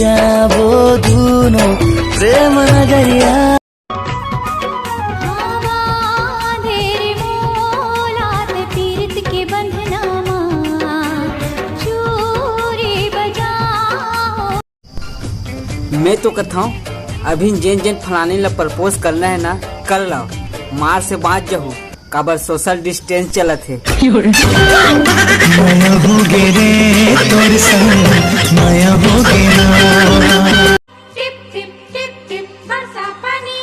जाबो दोनों प्रेम नगरिया। मैं तो कहता हूँ अभी जेन जेन फलाने ला प्रपोज करना है ना कर लो, मार से बाँच जाओ, काबर सोशल डिस्टेंस चलत है। माया हो गे रे तोर संग, माया हो गे ना। टिप टिप टिप टिप बरसा पानी,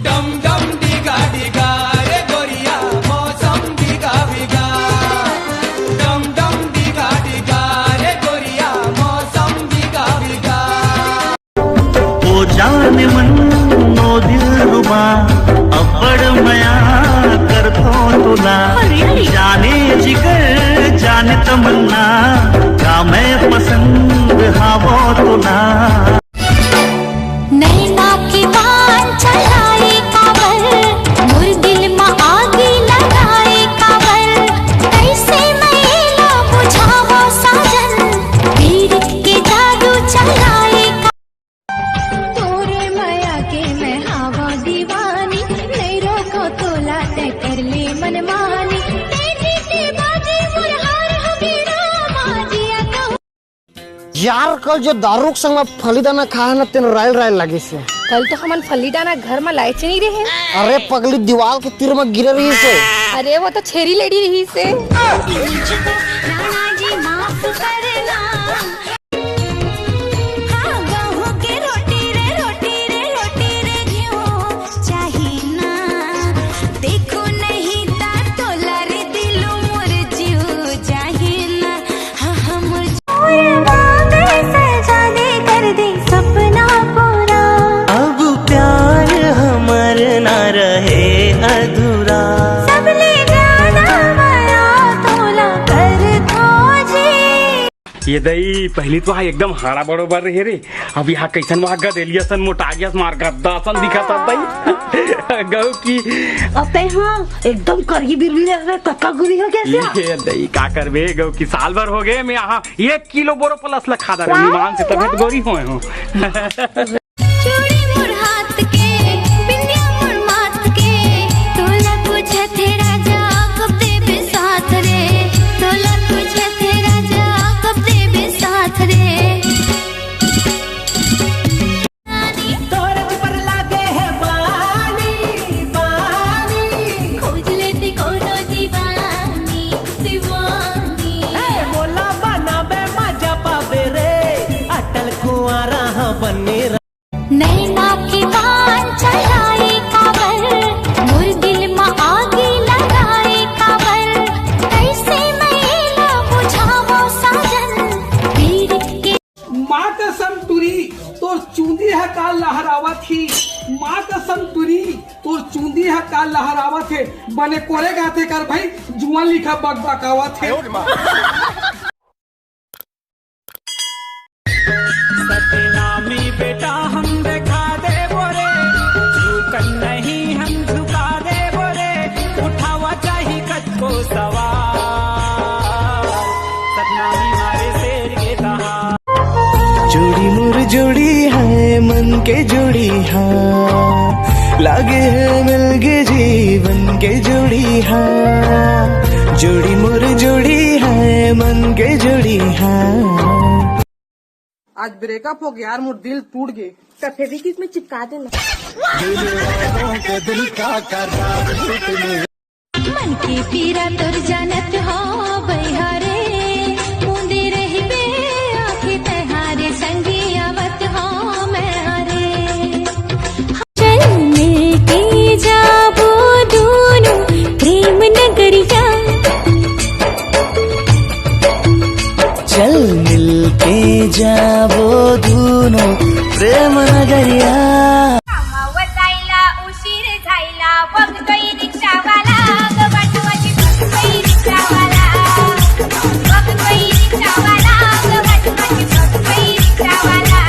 डम डम डिगा डिगा रे गोरिया मौसम डिगा बिगा, डम डम डिगा डिगा रे गोरिया मौसम डिगा बिगा। ओ जाने मन नो दिल रुबा अब्बड़ मया कर थो तुला, जाने जिगर जाने तमन्ना का मैं पसंद हावो तुला। नैना की बान चलाए काबर, मोर दिल में आगी लगाए काबर, कैसे मैला बुझावो साजन, पीर के जादू चलाए तोरे माया के मैं हवा दीवानी, नहीं रोको तोला तय कर ले मनमानी, तेरी ते बाजी मुरहार हो गिरा माजिया कहूँ। यार कल जो दारू के संग में फलीदाना खाया ना तेन रायल रायल लगी से। कल तो हमन फलीदाना घर में लाए नहीं रहे। अरे पगली दीवार के तीर में गिरे रही से। अरे वो तो छेरी लेडी रही से। राणा जी माफ करना, हाँ गहूं के रोटी रे रोटी रे रोटी रे घियो चाहिए ना, देखो नहीं ता तोला रे दिलो मोर जियो चाहिए ना, हाँ हम सजाने कर दे सपना पूरा। अब प्यार हमर ना रहे अधूरा, सब ले जाना माया तोला कर खोजी। ये दई पहली तो हाँ एकदम हाड़ा बरोबर रहे रे, अब यहाँ कैसन वहाँ गदेलियसन मोटागियस मार गद्दासन दिखाता दई गौ की। अब हाँ एकदम करगी बिरली रहे कक्का गुरी हो कैसे। ये दई का करबे गौ की, साल भर हो गए मैं यहाँ 1 किलो बोरो प्लस लखा दे मान से तबियत गोरी होए हो। चूड़ी मोर हाथ के बिंदिया मोर माथ के, तोला कुछ तेरा जा कब देबे साथ रे, तोला कुछ तेरा जा कब देबे साथ रे। तोरज पर लागे है पानी पानी, खोज लेती कोनो दीवानी दीवानी, बोला बना बे मजा पावे रे, अटल कुआरा बने। नैना की बान चलाए काबर, मोर दिल में आगी लगाए काबर, कैसे मैला बुझावो साजन, पीर के माँ कसम तुरी तोर चूंदी है काल लहरावत थी, माँ कसम तुरी तोर चूंदी है काल लहरावत है, बने कोरे गाते कर भाई जुआन लिखा बग बकावत है। सतनामी बेटा हम देखा दे बोरे, झुकन नहीं हम झुका दे बोरे, उठावा चाहिए कच को सवार, सतनामी मारे शेर के दहा। जोड़ी मुर जोड़ी है मन के जोड़ी हाँ, लागे है मिल गए जीवन के जोड़ी हाँ, जोड़ी मुर जोड़ी है मन के जोड़ी हाँ। आज ब्रेकअप हो गया यार, मोर दिल टूट गए। तो फेविक्विक में चिपका देना। मन की पीरा तोर जानत हो बहारे, मुंदे रही बे आँखें तहारे संगी आवत हो मैं हरे। चल मिलके जाबो दोनों प्रेम नगरिया, चल मिल के जाबो दोनों प्रेम नगरिया। जायला उशीर झायला बघतोय रिक्षावाला, गबाटवाची बघतोय रिक्षावाला, बघतोय रिक्षावाला, गबाटवाची बघतोय रिक्षावाला।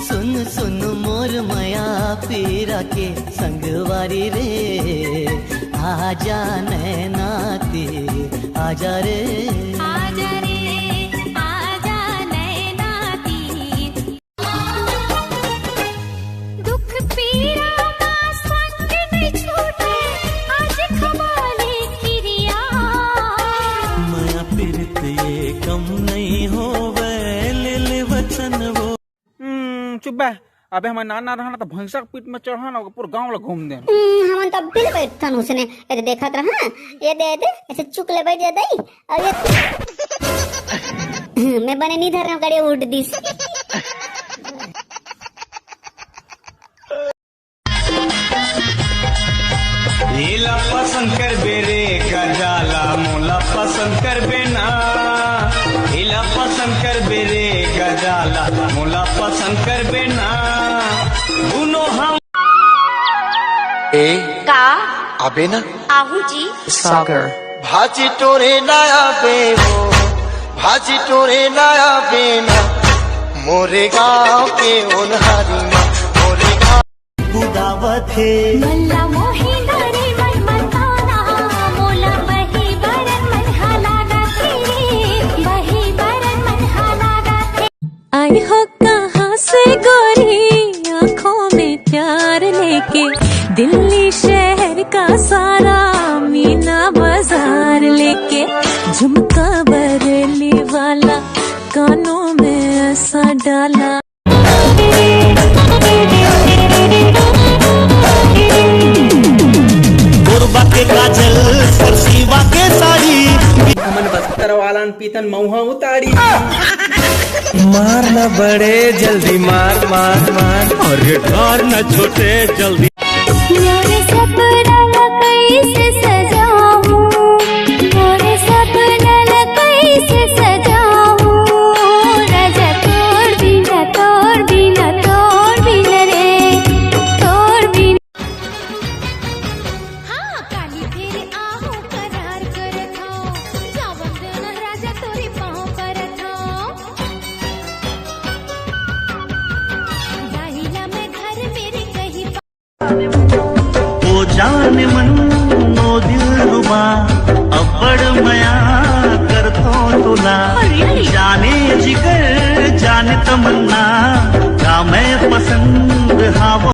सुन सुन मोर माया पीरा के संगवारी रे, आजा नैना तेरे आजा रे, आजा रे आजा नैना ती प्रीत ये कम नहीं हो ले वचन वो। चुप बे, अबे हमारे नाना रहना तो भैंसा के पीठ में चढ़ा ना पूरा गांव ला घूम दे। हम तब बिल बैठन उसने ये देखत रहा, ये दे ऐसे चुक ले बैठ जाता ही और ये मैं बने नहीं धर रहा गाड़ी उड़ दिस। हीला पसंद कर बेरे गजाला मोला पसंद कर बेना। हीला पसंद कर बेरे गजाला मोला पसंद कर बेना। दोनों हम का अबे ना आहू जी सागर भाजी टोरे नया बेवो, भाजी टोरे नया बेना। मोरे गाँव के उन्हारी माँ मोरे गाँव बुदावत है। मल्ला मोही नारे मन मताना मोला बही बरन मन हालागा थे, बही बरन मन हालागा थे। आई हो कहाँ से गोरी आँखों में प्यार लेके, दिल्ली शहर का सारा मीना बाजार लेके, झुमका बरेली वाला कानों में ऐसा डाला। गोरबा के काजल सरसीवा के साड़ी हमन बस्तर वालन पीतन मऊहा उतारी। मार न बड़े जल्दी मार मार मार और ढार न छोटे जल्दी। मोरे सपना कैसे सजाऊं, मोरे सपना कैसे सजाऊं। राजा तोड़ बिना तोड़ बिना तोड़ बिना रे तोड़ बिना। हाँ काली तेरे आहू करार करत हूँ, जावन देना राजा तोरी पाँव करत हूँ। जाहिला मैं घर मेरे कहीं ओ जाने मन नो दिल रुबा अब्बड़ मया कर तो तुला। जाने जिगर जाने तमन्ना का मैं पसंद हाँ